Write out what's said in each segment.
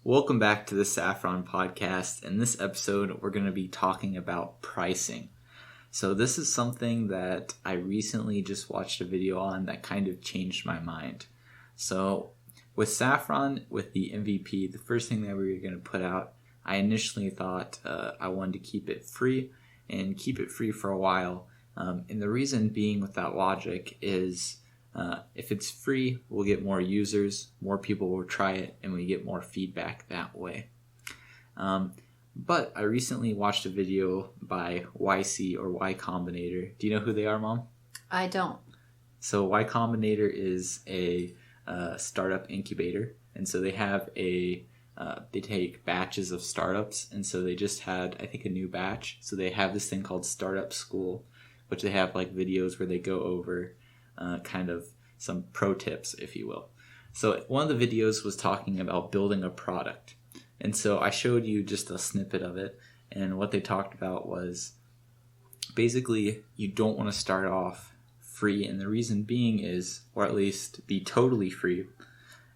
Welcome back to the Saffron podcast. In this episode, we're going to be talking about pricing. So this is something that I recently just watched a video on that kind of changed my mind. So with Saffron, with the MVP, the first thing that we were going to put out, I initially thought I wanted to keep it free and keep it free for a while. And the reason being with that logic is if it's free, we'll get more users, more people will try it, and we get more feedback that way. But I recently watched a video by YC or Y Combinator. Do you know who they are, Mom? I don't. So Y Combinator is a startup incubator, and so they have they take batches of startups, and so they just had, I think, a new batch. So they have this thing called Startup School, which they have like videos where they go over kind of some pro tips, if you will. So one of the videos was talking about building a product. And so I showed you just a snippet of it. And what they talked about was basically you don't want to start off free. And the reason being is, or at least be totally free,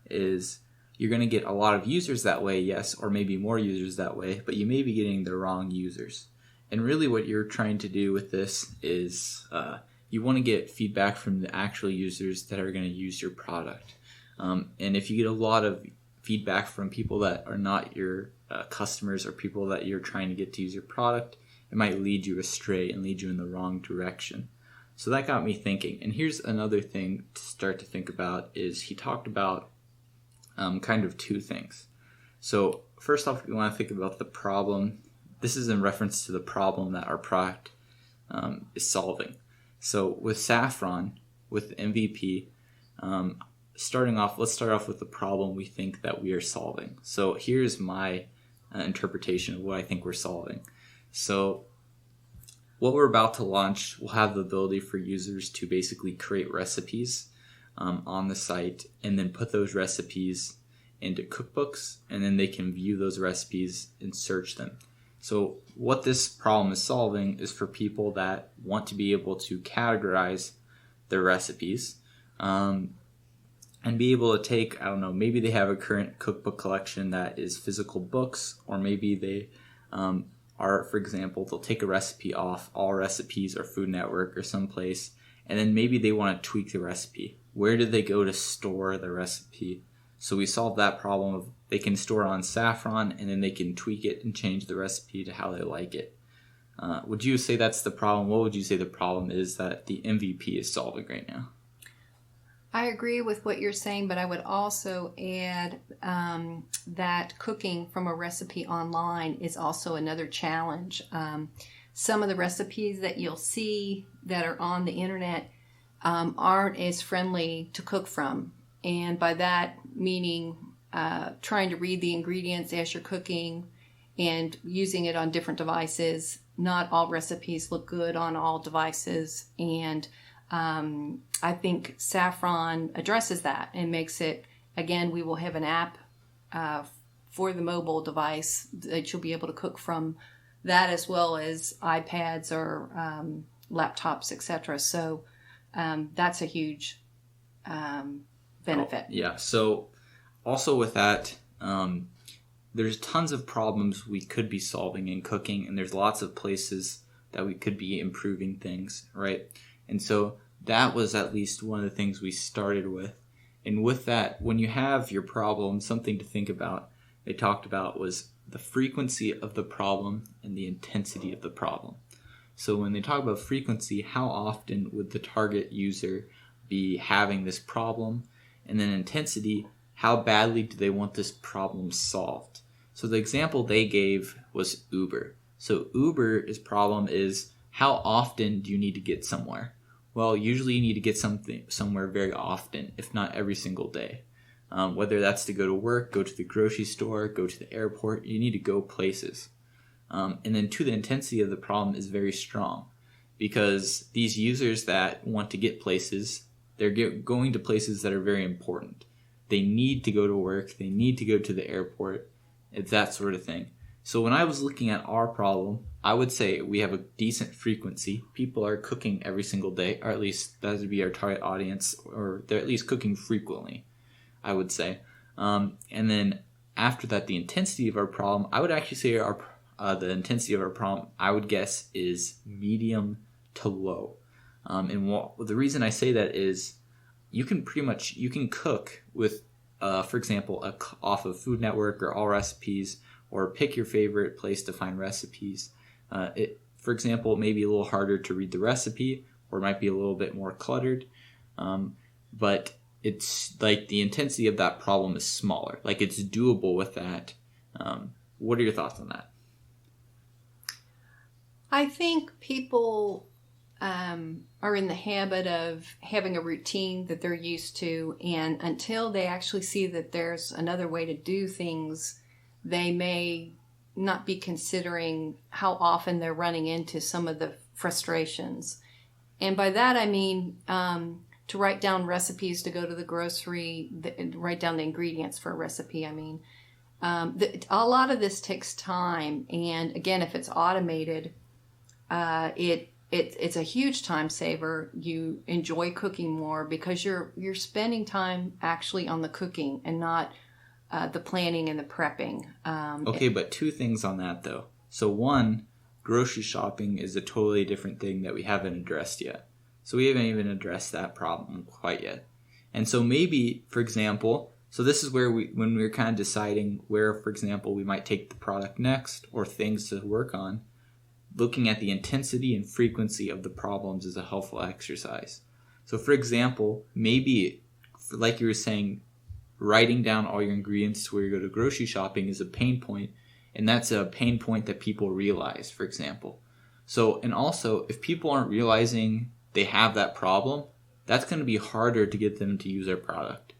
is you're going to get a lot of users that way, yes, or maybe more users that way, but you may be getting the wrong users. And really what you're trying to do with this is you want to get feedback from the actual users that are going to use your product. And if you get a lot of feedback from people that are not your customers or people that you're trying to get to use your product, it might lead you astray and lead you in the wrong direction. So that got me thinking. And here's another thing to start to think about is he talked about kind of two things. So first off, we want to think about the problem. This is in reference to the problem that our product is solving. So with Saffron, with MVP, let's start off with the problem we think that we are solving. So here's my interpretation of what I think we're solving. So what we're about to launch will have the ability for users to basically create recipes on the site and then put those recipes into cookbooks, and then they can view those recipes and search them. So what this problem is solving is for people that want to be able to categorize their recipes and be able to take, I don't know, maybe they have a current cookbook collection that is physical books, or maybe they are, for example, they'll take a recipe off All Recipes or Food Network or someplace, and then maybe they want to tweak the recipe. Where do they go to store the recipe? So we solve that problem of they can store it on Saffron, and then they can tweak it and change the recipe to how they like it. Would you say that's the problem? What would you say the problem is that the MVP is solving right now? I agree with what you're saying, but I would also add that cooking from a recipe online is also another challenge. Some of the recipes that you'll see that are on the internet aren't as friendly to cook from. And by that meaning trying to read the ingredients as you're cooking and using it on different devices. Not all recipes look good on all devices. And I think Saffron addresses that and makes it, again, we will have an app for the mobile device that you'll be able to cook from that, as well as iPads or laptops, etc. So that's a huge benefit. Oh, yeah. So also with that, there's tons of problems we could be solving in cooking, and there's lots of places that we could be improving things, right? And so that was at least one of the things we started with. And with that, when you have your problem, something to think about, they talked about was the frequency of the problem and the intensity of the problem. So when they talk about frequency, how often would the target user be having this problem? And then intensity, how badly do they want this problem solved? So the example they gave was Uber. So Uber's problem is, how often do you need to get somewhere? Well, usually you need to get somewhere very often, if not every single day. Whether that's to go to work, go to the grocery store, go to the airport, you need to go places. And then the intensity of the problem is very strong, because these users that want to get places, they're going to places that are very important. They need to go to work. They need to go to the airport. It's that sort of thing. So when I was looking at our problem, I would say we have a decent frequency. People are cooking every single day, or at least that would be our target audience, or they're at least cooking frequently, I would say. And then after that, the intensity of our problem, I would actually say the intensity of our problem, I would guess, is medium to low. The reason I say that is you can cook with, for example, off of Food Network or All Recipes, or pick your favorite place to find recipes. For example, it may be a little harder to read the recipe, or it might be a little bit more cluttered, but it's like the intensity of that problem is smaller. Like, it's doable with that. What are your thoughts on that? I think people are in the habit of having a routine that they're used to, and until they actually see that there's another way to do things, they may not be considering how often they're running into some of the frustrations. And by that I mean to write down recipes to go to the grocery, write down the ingredients for a recipe. I mean, a lot of this takes time, and again, if it's automated, it's a huge time saver. You enjoy cooking more because you're spending time actually on the cooking and not the planning and the prepping. Okay, but two things on that though. So one, grocery shopping is a totally different thing that we haven't addressed yet. So we haven't even addressed that problem quite yet. And so maybe, for example, so this is where when we're kind of deciding where, for example, we might take the product next or things to work on, looking at the intensity and frequency of the problems is a helpful exercise. So for example, maybe, like you were saying, writing down all your ingredients where you go to grocery shopping is a pain point, and that's a pain point that people realize, for example. So, and also, if people aren't realizing they have that problem, that's going to be harder to get them to use our product.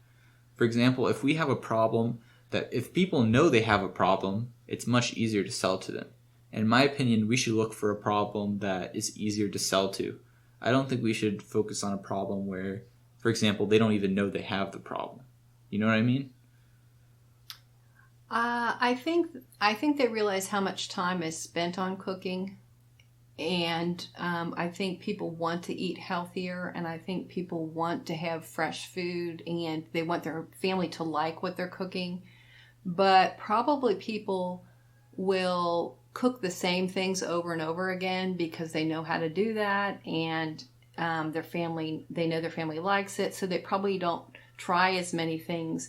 For example, if we have a problem that if people know they have a problem, it's much easier to sell to them. In my opinion, we should look for a problem that is easier to sell to. I don't think we should focus on a problem where, for example, they don't even know they have the problem. You know what I mean? I think they realize how much time is spent on cooking, and I think people want to eat healthier, and I think people want to have fresh food, and they want their family to like what they're cooking. But probably people will cook the same things over and over again because they know how to do that, and they know their family likes it, so they probably don't try as many things.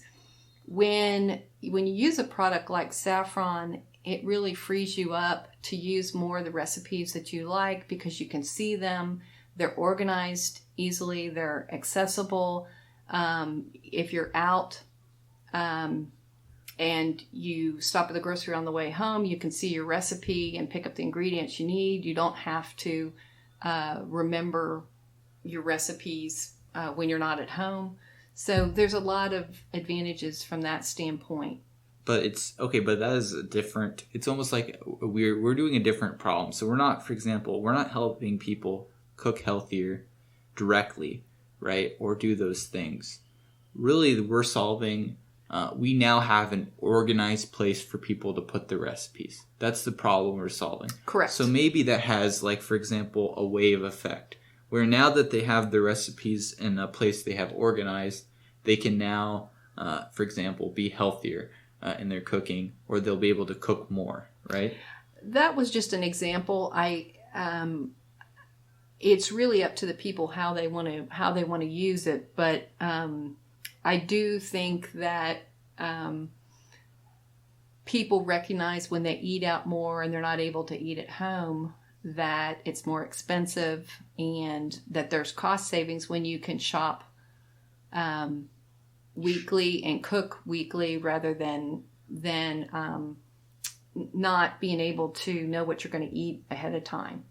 When you use a product like Saffron, it really frees you up to use more of the recipes that you like because you can see them. They're organized easily. They're accessible. If you're out and you stop at the grocery on the way home, you can see your recipe and pick up the ingredients you need. You don't have to remember your recipes when you're not at home. So there's a lot of advantages from that standpoint. But it's okay, but that is a different, it's almost like we're doing a different problem. So we're not, for example, we're not helping people cook healthier directly, right? Or do those things. Really, we're solving, we now have an organized place for people to put their recipes. That's the problem we're solving. Correct. So maybe that has, like, for example, a wave effect, where now that they have the recipes in a place they have organized, they can now, for example, be healthier in their cooking, or they'll be able to cook more, right? That was just an example. It's really up to the people how they want to use it, but I do think that people recognize when they eat out more and they're not able to eat at home that it's more expensive, and that there's cost savings when you can shop weekly and cook weekly rather than not being able to know what you're going to eat ahead of time.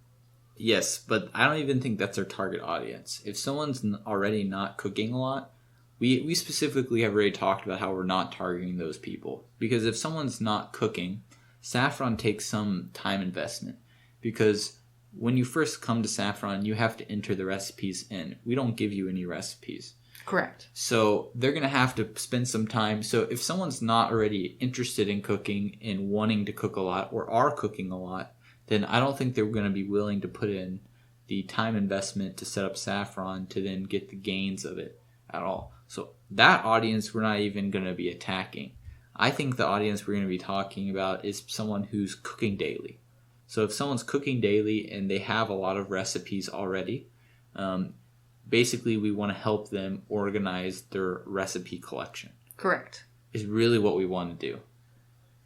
Yes, but I don't even think that's our target audience. If someone's already not cooking a lot, we specifically have already talked about how we're not targeting those people. Because if someone's not cooking, Saffron takes some time investment. Because when you first come to Saffron, you have to enter the recipes in. We don't give you any recipes. Correct. So they're going to have to spend some time. So if someone's not already interested in cooking and wanting to cook a lot or are cooking a lot, then I don't think they're going to be willing to put in the time investment to set up Saffron to then get the gains of it at all. So that audience we're not even going to be attacking. I think the audience we're going to be talking about is someone who's cooking daily. So if someone's cooking daily and they have a lot of recipes already, basically we want to help them organize their recipe collection. Correct. Is really what we want to do.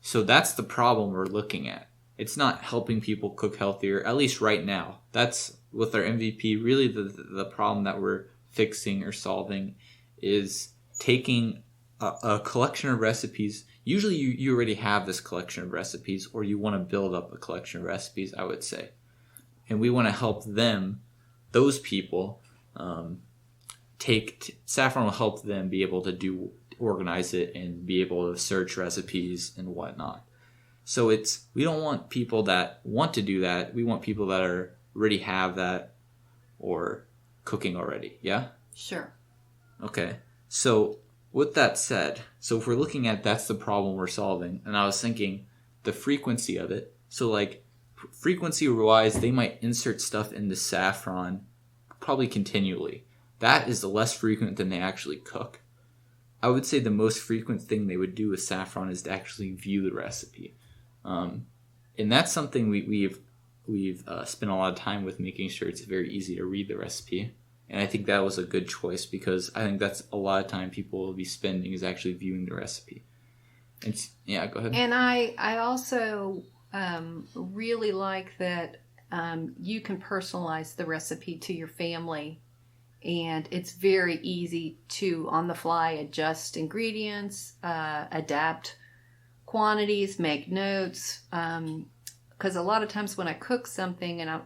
So that's the problem we're looking at. It's not helping people cook healthier, at least right now. That's with our MVP, really the problem that we're fixing or solving is taking a collection of recipes. Usually you already have this collection of recipes, or you want to build up a collection of recipes, I would say. And we want to help them, those people, Saffron will help them be able to organize it and be able to search recipes and whatnot. So we don't want people that want to do that. We want people that already have that or cooking already. Yeah? Sure. Okay. So with that said, so if we're looking at that's the problem we're solving, and I was thinking the frequency of it. So like frequency wise, they might insert stuff into Saffron probably continually. That is less frequent than they actually cook. I would say the most frequent thing they would do with Saffron is to actually view the recipe. And that's something we've spent a lot of time with, making sure it's very easy to read the recipe. And I think that was a good choice, because I think that's a lot of time people will be spending is actually viewing the recipe. Yeah, go ahead. And I also really like that you can personalize the recipe to your family. And it's very easy to, on the fly, adjust ingredients, adapt quantities, make notes. Because a lot of times when I cook something and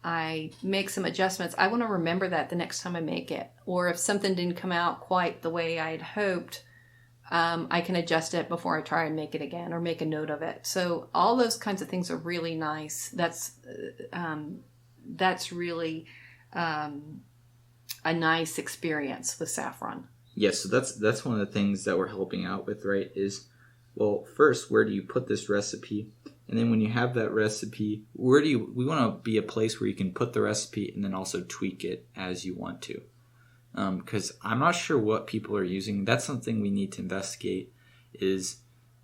I make some adjustments, I want to remember that the next time I make it. Or if something didn't come out quite the way I had hoped, I can adjust it before I try and make it again, or make a note of it. So all those kinds of things are really nice. That's really a nice experience with Saffron. Yes, so that's one of the things that we're helping out with, right? Is, well, first, where do you put this recipe? And then when you have that recipe, we want to be a place where you can put the recipe and then also tweak it as you want to. Because I'm not sure what people are using. That's something we need to investigate. Is,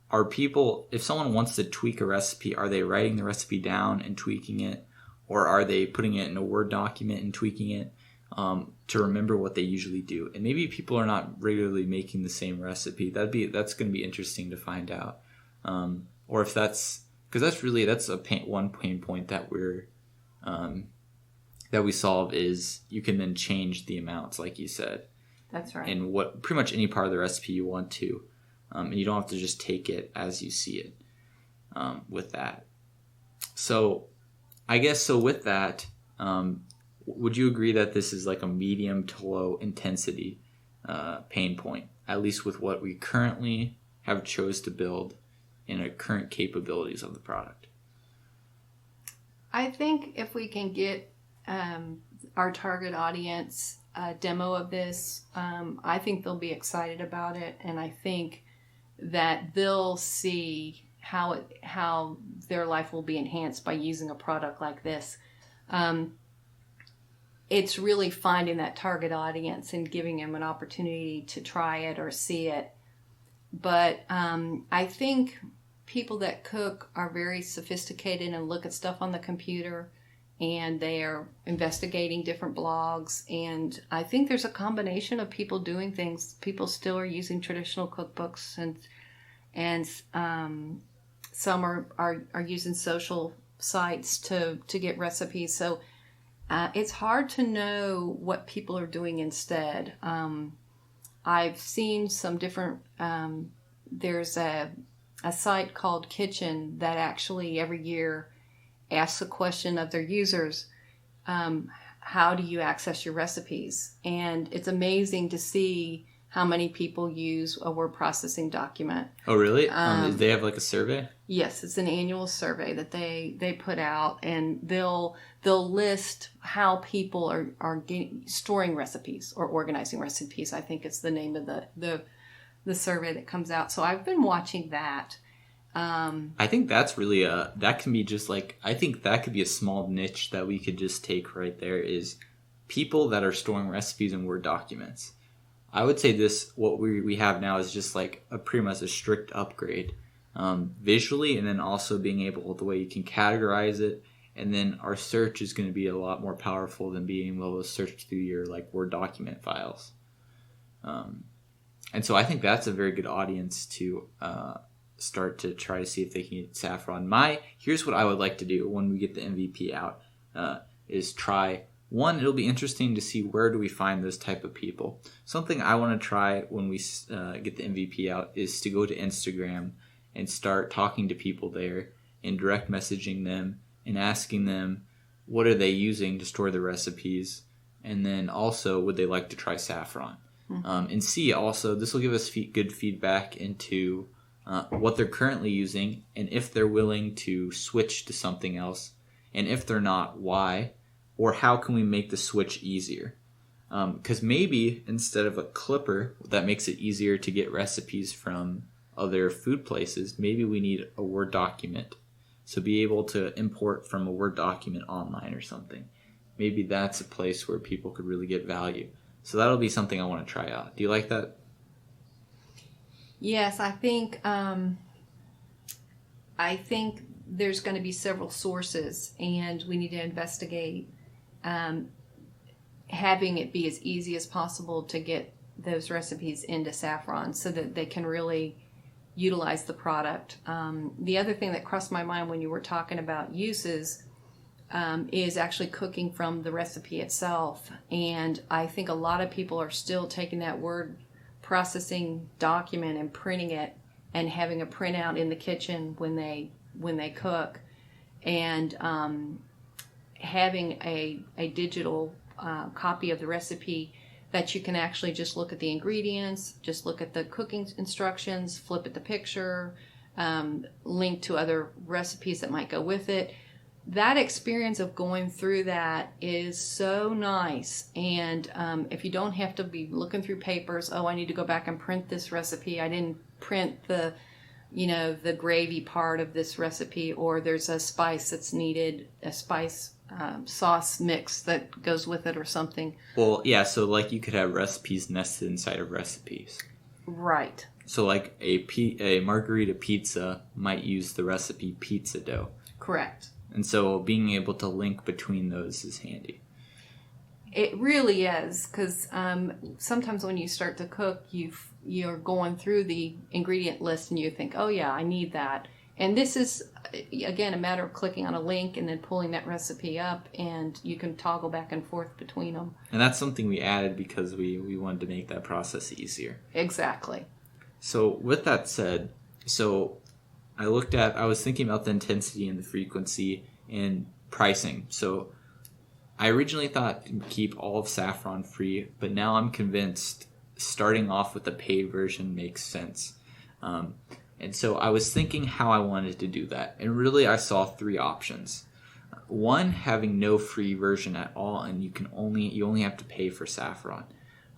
are people, if someone wants to tweak a recipe, are they writing the recipe down and tweaking it? Or are they putting it in a Word document and tweaking it to remember what they usually do? And maybe people are not regularly making the same recipe. That's going to be interesting to find out. Or if that's, because that's one pain point that we solve, is you can then change the amounts, like you said. That's right. And what pretty much any part of the recipe you want to, and you don't have to just take it as you see it. With that, so I guess so. With that, would you agree that this is like a medium to low intensity pain point, at least with what we currently have chose to build in our current capabilities of the product? I think if we can get our target audience a demo of this, I think they'll be excited about it, and I think that they'll see how their life will be enhanced by using a product like this. It's really finding that target audience and giving them an opportunity to try it or see it. But I think people that cook are very sophisticated and look at stuff on the computer, and they are investigating different blogs. And I think there's a combination of people doing things. People still are using traditional cookbooks, and some are using social sites to get recipes. So it's hard to know what people are doing instead. I've seen some different, there's a site called Kitchen that actually every year asks a question of their users, how do you access your recipes? And it's amazing to see how many people use a word processing document. Oh, really? They have like a survey? Yes, it's an annual survey that they put out, and they'll list how people are storing recipes or organizing recipes. I think it's the name of the survey that comes out. So I've been watching that. I think that's really that can be just like, I think that could be a small niche that we could just take right there, is people that are storing recipes in Word documents. I would say what we have now is just like pretty much a strict upgrade visually, and then also being able, the way you can categorize it, and then our search is going to be a lot more powerful than being able to search through your like Word document files. And so I think that's a very good audience to start to try to see if they can get Saffron. Here's what I would like to do when we get the MVP out, is try. One, it'll be interesting to see where do we find those type of people. Something I want to try when we get the MVP out is to go to Instagram and start talking to people there and direct messaging them and asking them what are they using to store the recipes, and then also would they like to try Saffron. And see also, this will give us good feedback into what they're currently using, and if they're willing to switch to something else, and if they're not, why, or how can we make the switch easier. Because maybe instead of a clipper that makes it easier to get recipes from other food places, maybe we need a Word document. So be able to import from a Word document online or something. Maybe that's a place where people could really get value. So that'll be something I want to try out. Do you like that? Yes, I think there's going to be several sources, and we need to investigate having it be as easy as possible to get those recipes into Saffron so that they can really utilize the product. The other thing that crossed my mind when you were talking about uses is actually cooking from the recipe itself. And I think a lot of people are still taking that word processing document and printing it and having a printout in the kitchen when they cook, and having a digital copy of the recipe that you can actually just look at the ingredients, just look at the cooking instructions, flip at the picture, link to other recipes that might go with it. That experience of going through that is so nice. And if you don't have to be looking through papers, I need to go back and print this recipe. I didn't print the gravy part of this recipe, or there's a spice that's needed, a spice sauce mix that goes with it or something. Well, yeah, so like you could have recipes nested inside of recipes. Right. So like a margarita pizza might use the recipe pizza dough. Correct. And so being able to link between those is handy. It really is, because sometimes when you start to cook, you're going through the ingredient list and you think, oh yeah, I need that. And this is, again, a matter of clicking on a link and then pulling that recipe up, and you can toggle back and forth between them. And that's something we added because we wanted to make that process easier. Exactly. So with that said, I was thinking about the intensity and the frequency and pricing. So I originally thought to keep all of Saffron free, but now I'm convinced starting off with the paid version makes sense. And so I was thinking how I wanted to do that. And really I saw three options. One, having no free version at all, and you only have to pay for Saffron.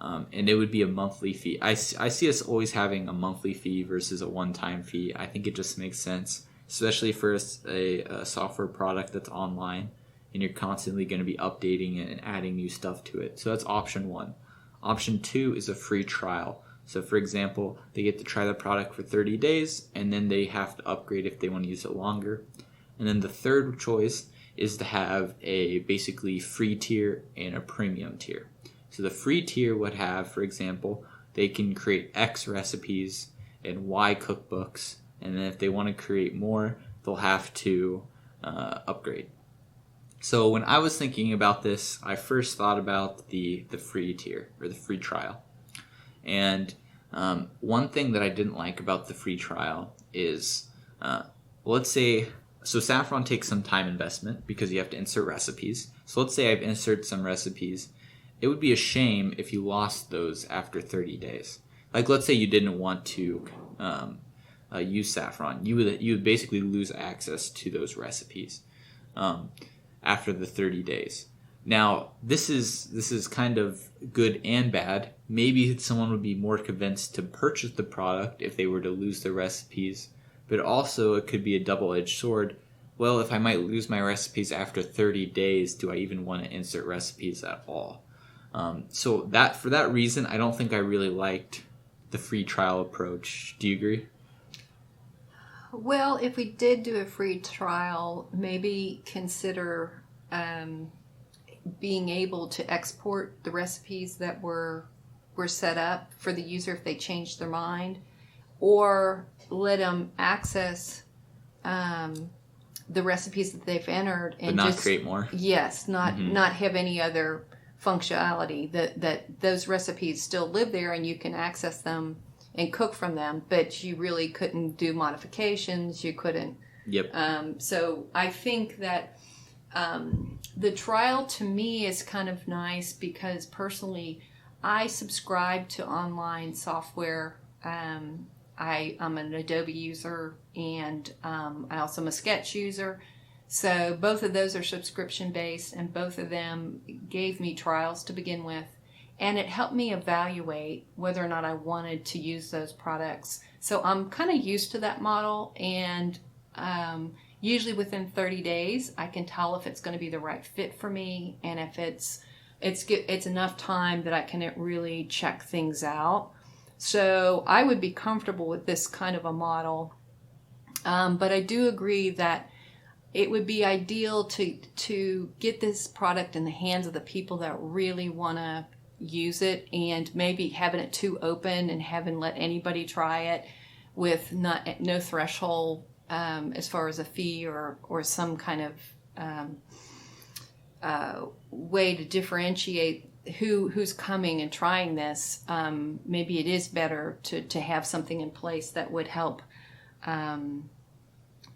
And it would be a monthly fee. I see us always having a monthly fee versus a one-time fee. I think it just makes sense, especially for a software product that's online, and you're constantly going to be updating it and adding new stuff to it. So that's option one. Option two is a free trial. So for example, they get to try the product for 30 days, and then they have to upgrade if they want to use it longer. And then the third choice is to have a basically free tier and a premium tier. So the free tier would have, for example, they can create X recipes and Y cookbooks, and then if they want to create more, they'll have to upgrade. So when I was thinking about this, I first thought about the free tier, or the free trial. And one thing that I didn't like about the free trial is, let's say, so Saffron takes some time investment because you have to insert recipes. So let's say I've inserted some recipes. It would be a shame if you lost those after 30 days. Like, let's say you didn't want to use Saffron. You would basically lose access to those recipes after the 30 days. Now, this is kind of good and bad. Maybe someone would be more convinced to purchase the product if they were to lose the recipes, but also it could be a double-edged sword. Well, if I might lose my recipes after 30 days, do I even want to insert recipes at all? So that for that reason, I don't think I really liked the free trial approach. Do you agree? Well, if we did do a free trial, maybe consider being able to export the recipes that were set up for the user if they changed their mind, or let them access the recipes that they've entered and but not just create more. Yes, not have any other functionality. That those recipes still live there and you can access them and cook from them, but you really couldn't do modifications. You couldn't. Yep. So I think that the trial to me is kind of nice because personally, I subscribe to online software. I'm an Adobe user, and I also am a Sketch user. So both of those are subscription based, and both of them gave me trials to begin with. And it helped me evaluate whether or not I wanted to use those products. So I'm kind of used to that model, and usually within 30 days, I can tell if it's going to be the right fit for me, and if it's enough time that I can really check things out. So I would be comfortable with this kind of a model, but I do agree that it would be ideal to get this product in the hands of the people that really want to use it, and maybe having it too open and having let anybody try it with no threshold as far as a fee or some kind of way to differentiate who's coming and trying this. Maybe it is better to have something in place that would help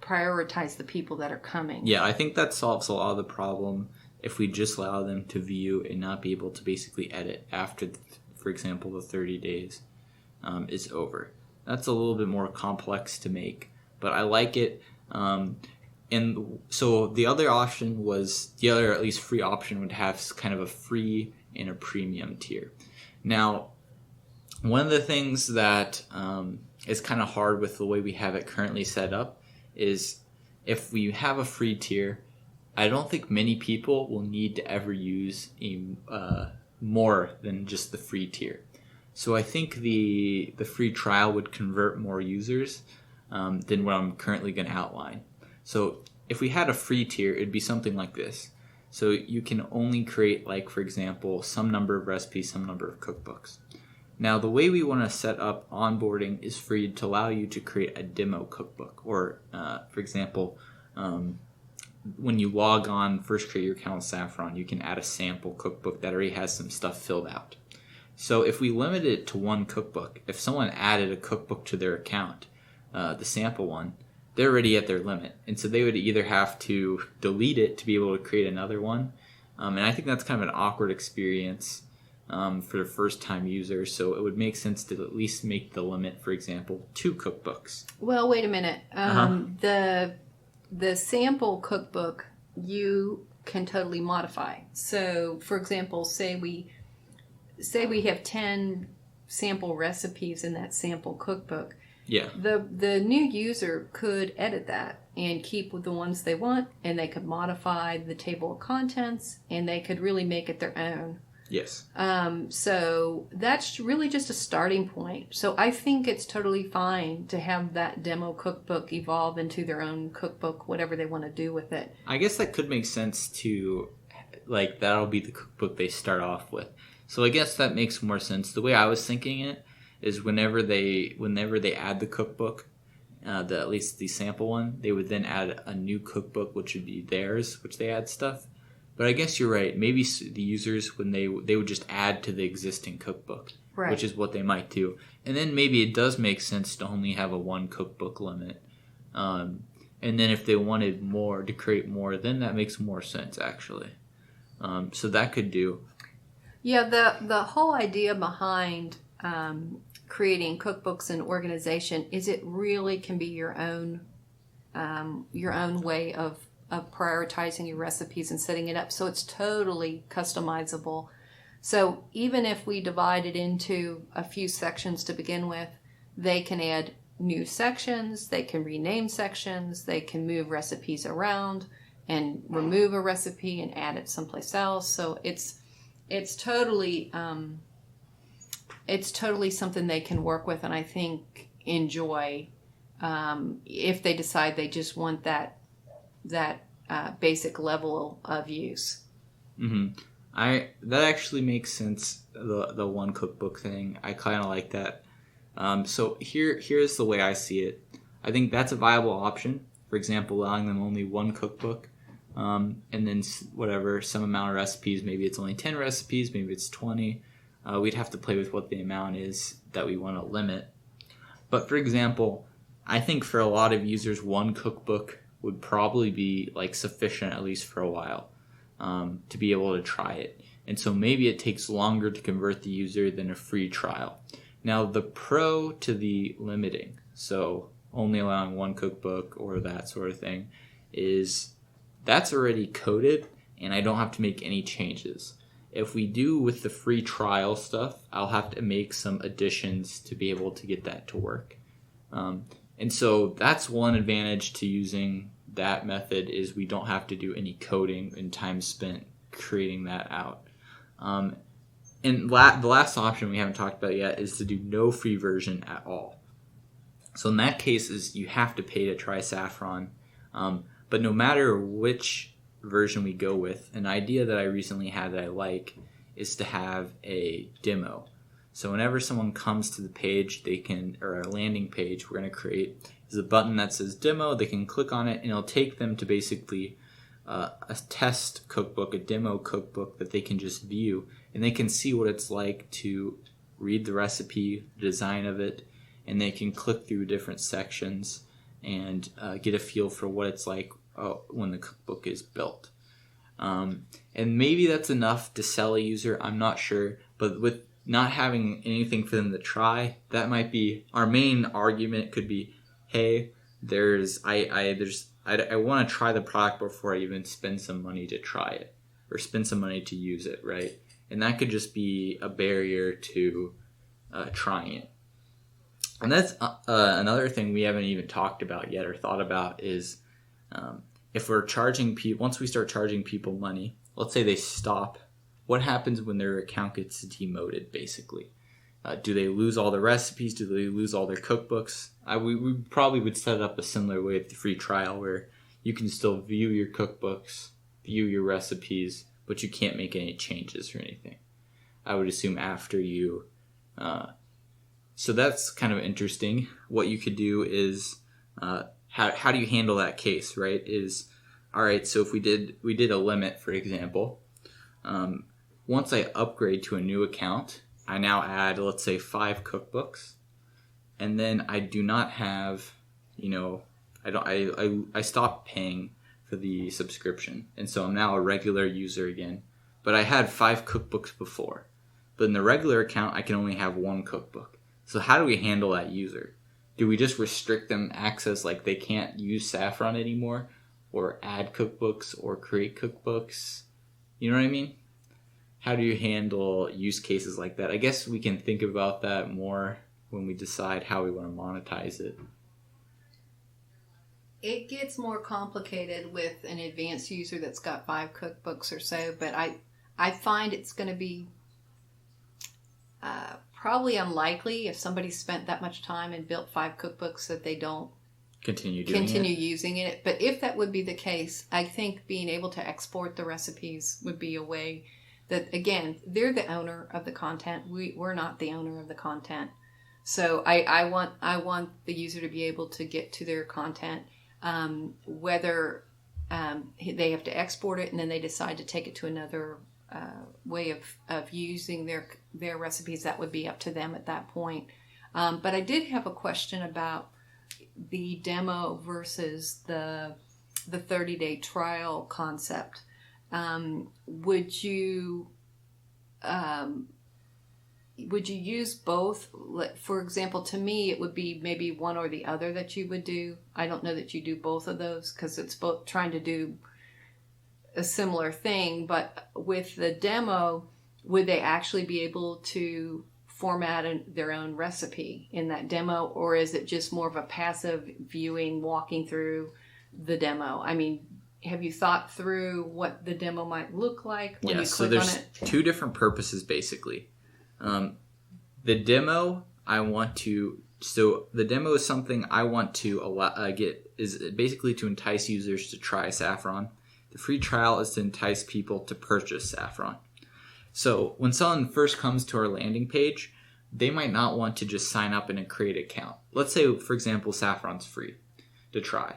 prioritize the people that are coming. Yeah, I think that solves a lot of the problem if we just allow them to view and not be able to basically edit after, for example, the 30 days is over. That's a little bit more complex to make, but I like it. And so the other option was, the other at least free option would have kind of a free and a premium tier. Now, one of the things that is kind of hard with the way we have it currently set up is if we have a free tier, I don't think many people will need to ever use more than just the free tier. So I think the free trial would convert more users than what I'm currently going to outline. So if we had a free tier, it'd be something like this. So you can only create, like, for example, some number of recipes, some number of cookbooks. Now, the way we want to set up onboarding is for you to allow you to create a demo cookbook. Or, for example, when you log on, first create your account with Saffron, you can add a sample cookbook that already has some stuff filled out. So if we limit it to one cookbook, if someone added a cookbook to their account, the sample one, they're already at their limit. And so they would either have to delete it to be able to create another one. And I think that's kind of an awkward experience for the first time user. So it would make sense to at least make the limit, for example, 2 cookbooks. Well, wait a minute. The sample cookbook you can totally modify. So, for example, say we have 10 sample recipes in that sample cookbook. Yeah. The new user could edit that and keep with the ones they want, and they could modify the table of contents, and they could really make it their own. Yes. So that's really just a starting point. So I think it's totally fine to have that demo cookbook evolve into their own cookbook, whatever they want to do with it. I guess that could make sense to, like, that'll be the cookbook they start off with. So I guess that makes more sense. The way I was thinking it is whenever they add the cookbook, at least the sample one, they would then add a new cookbook, which would be theirs, which they add stuff. But I guess you're right. Maybe the users, when they would just add to the existing cookbook, right, which is what they might do. And then maybe it does make sense to only have a 1 cookbook limit. And then if they wanted more, to create more, then that makes more sense, actually. So that could do. Yeah, the whole idea behind creating cookbooks and organization is it really can be your own way of prioritizing your recipes and setting it up, so it's totally customizable. So even if we divide it into a few sections to begin with, they can add new sections, they can rename sections, they can move recipes around and remove a recipe and add it someplace else. So it's it's totally something they can work with, and I think enjoy, if they decide they just want that basic level of use. Mm-hmm. That actually makes sense. The one cookbook thing, I kind of like that. So here's the way I see it. I think that's a viable option. For example, allowing them only one cookbook, and then whatever, some amount of recipes. Maybe it's only 10 recipes. Maybe it's 20. We'd have to play with what the amount is that we want to limit. But for example, I think for a lot of users, one cookbook would probably be like sufficient, at least for a while, to be able to try it. And so maybe it takes longer to convert the user than a free trial. Now, the pro to the limiting, so only allowing one cookbook or that sort of thing, is that's already coded and I don't have to make any changes. If we do with the free trial stuff, I'll have to make some additions to be able to get that to work. And so that's one advantage to using that method, is we don't have to do any coding and time spent creating that out. And the last option we haven't talked about yet is to do no free version at all. So in that case, is you have to pay to try Saffron. But no matter which version we go with, an idea that I recently had that I like is to have a demo. So whenever someone comes to the page, they can, or a landing page we're going to create, is a button that says demo. They can click on it and it'll take them to basically a test cookbook, a demo cookbook that they can just view, and they can see what it's like to read the recipe, the design of it, and they can click through different sections and get a feel for what it's like when the cookbook is built. And maybe that's enough to sell a user, I'm not sure, but with not having anything for them to try, that might be our main argument. Could be, hey, I want to try the product before I even spend some money to try it or spend some money to use it, right? And that could just be a barrier to trying it. And that's another thing we haven't even talked about yet or thought about is if we're charging people, once we start charging people money, let's say they stop, what happens when their account gets demoted, basically? Do they lose all the recipes? Do they lose all their cookbooks? We probably would set it up a similar way with the free trial where you can still view your cookbooks, view your recipes, but you can't make any changes or anything. I would assume after you... so that's kind of interesting. What you could do is... how do you handle that case, right? Is, all right, so if we did a limit, for example, once I upgrade to a new account, I now add, let's say, 5 cookbooks, and then I do not have, I stop paying for the subscription, and so I'm now a regular user again. But I had 5 cookbooks before, but in the regular account, I can only have 1 cookbook. So how do we handle that user? Do we just restrict them access, like they can't use Saffron anymore, or add cookbooks, or create cookbooks? You know what I mean? How do you handle use cases like that? I guess we can think about that more when we decide how we want to monetize it. It gets more complicated with an advanced user that's got 5 cookbooks or so, but I find it's going to be probably unlikely if somebody spent that much time and built 5 cookbooks that they don't continue using it. But if that would be the case, I think being able to export the recipes would be a way that, again, they're the owner of the content. We're not the owner of the content. So I want the user to be able to get to their content, whether they have to export it and then they decide to take it to another way of using their recipes. That would be up to them at that point. But I did have a question about the demo versus the 30-day trial concept. Would you use both? For example, to me, it would be maybe one or the other that you would do. I don't know that you do both of those because it's both trying to do a similar thing. But with the demo, would they actually be able to format their own recipe in that demo, or is it just more of a passive viewing, walking through the demo? I mean, have you thought through what the demo might look like when you so click on there's it? two different purposes basically. The demo the demo is something I want to is basically to entice users to try Saffron. The free trial is to entice people to purchase Saffron. So when someone first comes to our landing page, they might not want to just sign up and create an account. Let's say, for example, Saffron's free to try.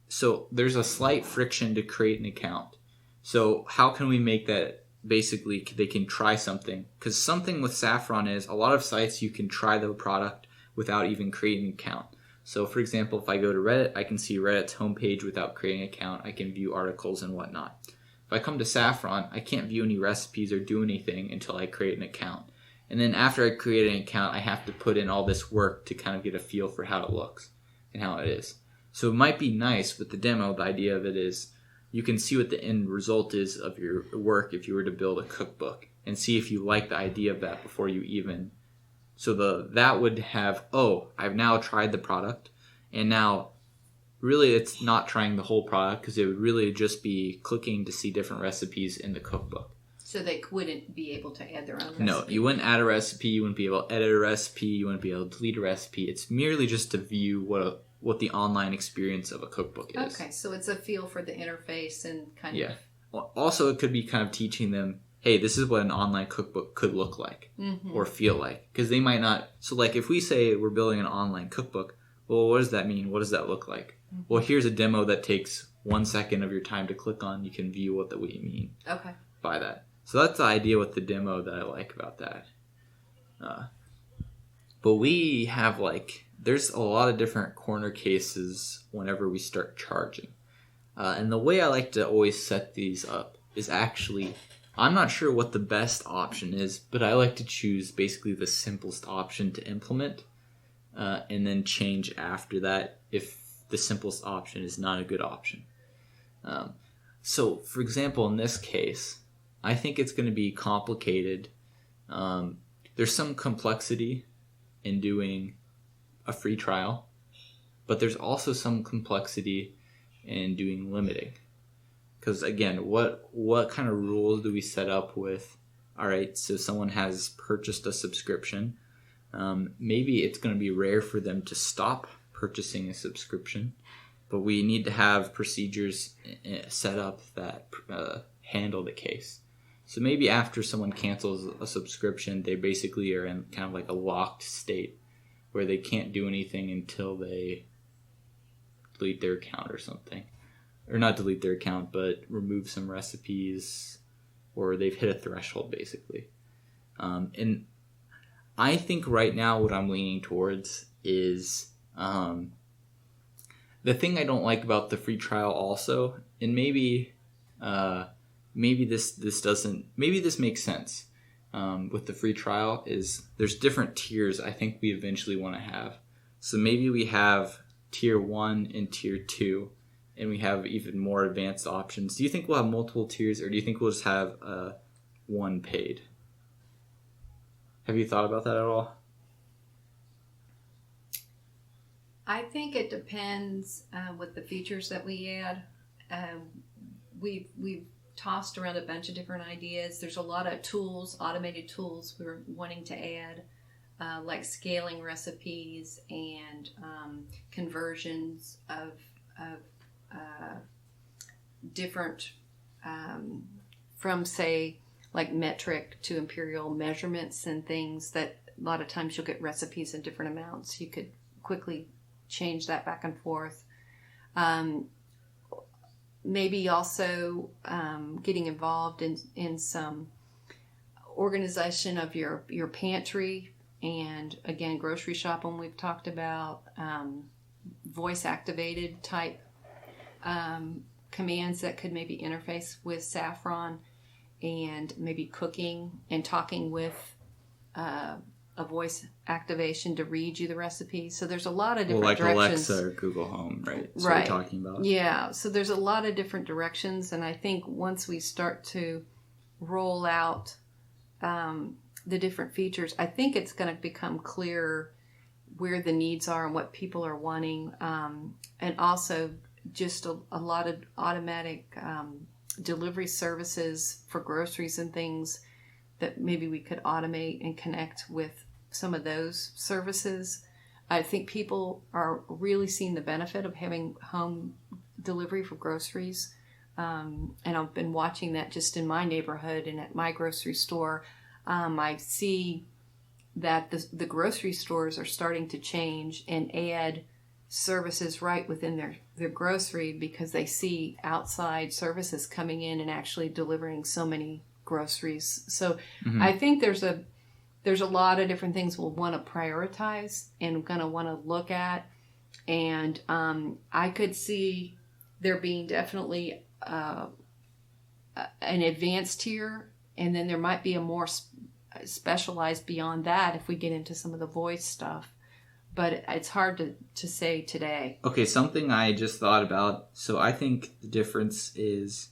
So there's a slight friction to create an account. So how can we make that basically they can try something? Because something with Saffron is a lot of sites you can try the product without even creating an account. So for example, if I go to Reddit, I can see Reddit's homepage without creating an account. I can view articles and whatnot. If I come to Saffron, I can't view any recipes or do anything until I create an account. And then after I create an account, I have to put in all this work to kind of get a feel for how it looks and how it is. So it might be nice with the demo. The idea of it is you can see what the end result is of your work if you were to build a cookbook and see if you like the idea of that before you even. So that would have, I've now tried the product, and now really it's not trying the whole product because it would really just be clicking to see different recipes in the cookbook. So they wouldn't be able to add their own recipe? No, you wouldn't add a recipe, you wouldn't be able to edit a recipe, you wouldn't be able to delete a recipe. It's merely just to view what the online experience of a cookbook is. Okay, so it's a feel for the interface and kind of... Well, also, it could be kind of teaching them, hey, this is what an online cookbook could look like or feel like. Because they might not... So, like, if we say we're building an online cookbook, well, what does that mean? What does that look like? Well, here's a demo that takes 1 second of your time to click on. You can view what we mean by that. So that's the idea with the demo that I like about that. But we have, there's a lot of different corner cases whenever we start charging. And the way I like to always set these up is actually, I'm not sure what the best option is, but I like to choose basically the simplest option to implement and then change after that if the simplest option is not a good option. So, for example, in this case, I think it's going to be complicated. There's some complexity in doing a free trial, but there's also some complexity in doing limiting. Because again, what kind of rules do we set up with? All right, so someone has purchased a subscription. Maybe it's going to be rare for them to stop purchasing a subscription, but we need to have procedures set up that handle the case. So maybe after someone cancels a subscription, they basically are in kind of like a locked state where they can't do anything until they delete their account or something. Or not delete their account, but remove some recipes, or they've hit a threshold basically. And I think right now what I'm leaning towards is the thing I don't like about the free trial also, and maybe this makes sense with the free trial, is there's different tiers I think we eventually want to have. So maybe we have tier 1 and tier 2, and we have even more advanced options. Do you think we'll have multiple tiers, or do you think we'll just have one paid? Have you thought about that at all? I think it depends with the features that we add. We've tossed around a bunch of different ideas. There's a lot of tools, automated tools we're wanting to add, like scaling recipes and conversions of different, from say like metric to imperial measurements and things that a lot of times you'll get recipes in different amounts. You could quickly change that back and forth. Maybe also getting involved in some organization of your pantry, and again, grocery shopping we've talked about, voice activated type commands that could maybe interface with Saffron, and maybe cooking and talking with a voice activation to read you the recipe. So there's a lot of different directions. Alexa or Google Home, right? So right. We're talking about. Yeah. So there's a lot of different directions, and I think once we start to roll out the different features, I think it's going to become clearer where the needs are and what people are wanting, and also just a lot of automatic delivery services for groceries and things that maybe we could automate and connect with some of those services. I think people are really seeing the benefit of having home delivery for groceries. And I've been watching that just in my neighborhood and at my grocery store. I see that the grocery stores are starting to change and add services right within their grocery because they see outside services coming in and actually delivering so many groceries. So I think there's a lot of different things we'll want to prioritize and going to want to look at. And I could see there being definitely an advanced tier, and then there might be a more specialized beyond that if we get into some of the voice stuff. But it's hard to say today. Okay, something I just thought about. So I think the difference is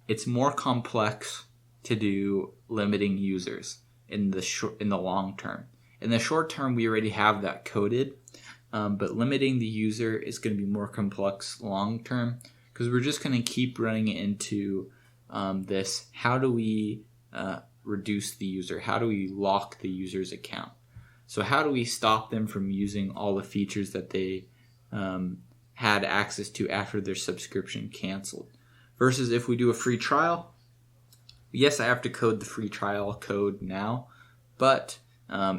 it's more complex to do limiting users in the long term. In the short term, we already have that coded, but limiting the user is going to be more complex long term because we're just going to keep running into this. How do we reduce the user? How do we lock the user's account? So how do we stop them from using all the features that they had access to after their subscription canceled? Versus if we do a free trial, yes, I have to code the free trial code now, but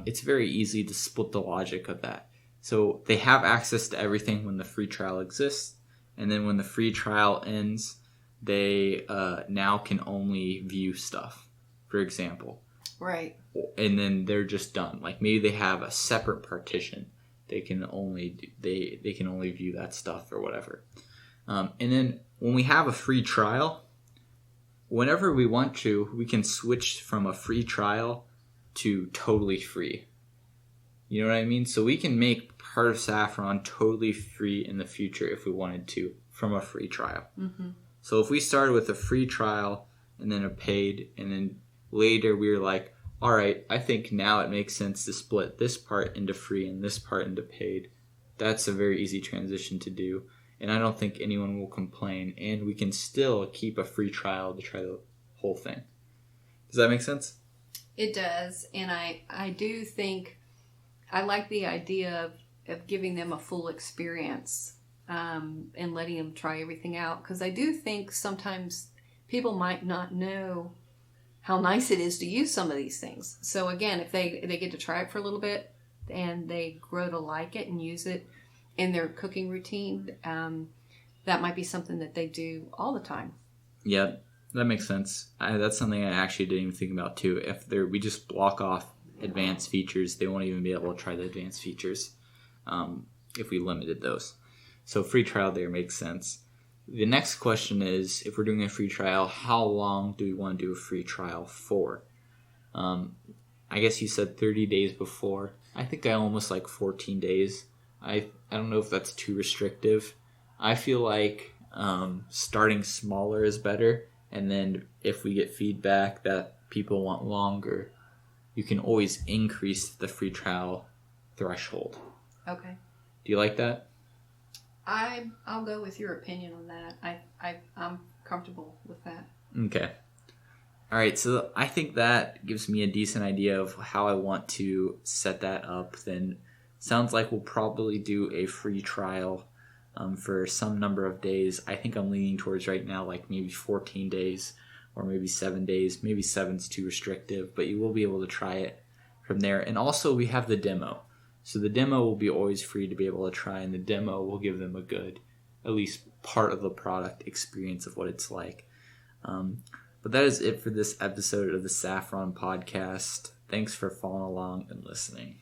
it's very easy to split the logic of that. So they have access to everything when the free trial exists, and then when the free trial ends, they now can only view stuff, for example. Right. And then they're just done. Like maybe they have a separate partition. They can only view that stuff or whatever. And then when we have a free trial, whenever we want to, we can switch from a free trial to totally free. You know what I mean? So we can make part of Saffron totally free in the future if we wanted to from a free trial. Mm-hmm. So if we started with a free trial and then a paid, and then later we were like, all right, I think now it makes sense to split this part into free and this part into paid. That's a very easy transition to do. And I don't think anyone will complain. And we can still keep a free trial to try the whole thing. Does that make sense? It does. And I do think I like the idea of giving them a full experience and letting them try everything out. Because I do think sometimes people might not know how nice it is to use some of these things. So again, if they get to try it for a little bit and they grow to like it and use it in their cooking routine, that might be something that they do all the time. Yeah, that makes sense. That's something I actually didn't even think about too. If we just block off advanced features, they won't even be able to try the advanced features if we limited those. So free trial there makes sense. The next question is, if we're doing a free trial, how long do we want to do a free trial for? I guess you said 30 days before. I think I almost like 14 days. I don't know if that's too restrictive. I feel like starting smaller is better. And then if we get feedback that people want longer, you can always increase the free trial threshold. Okay. Do you like that? I'll go with your opinion on that. I'm comfortable with that. Okay. All right, so I think that gives me a decent idea of how I want to set that up. Then sounds like we'll probably do a free trial for some number of days. I think I'm leaning towards right now like maybe 14 days or maybe 7 days. Maybe 7's too restrictive, but you will be able to try it from there. And also we have the demo. So the demo will be always free to be able to try, and the demo will give them a good, at least part of the product experience of what it's like. But that is it for this episode of the Saffron Podcast. Thanks for following along and listening.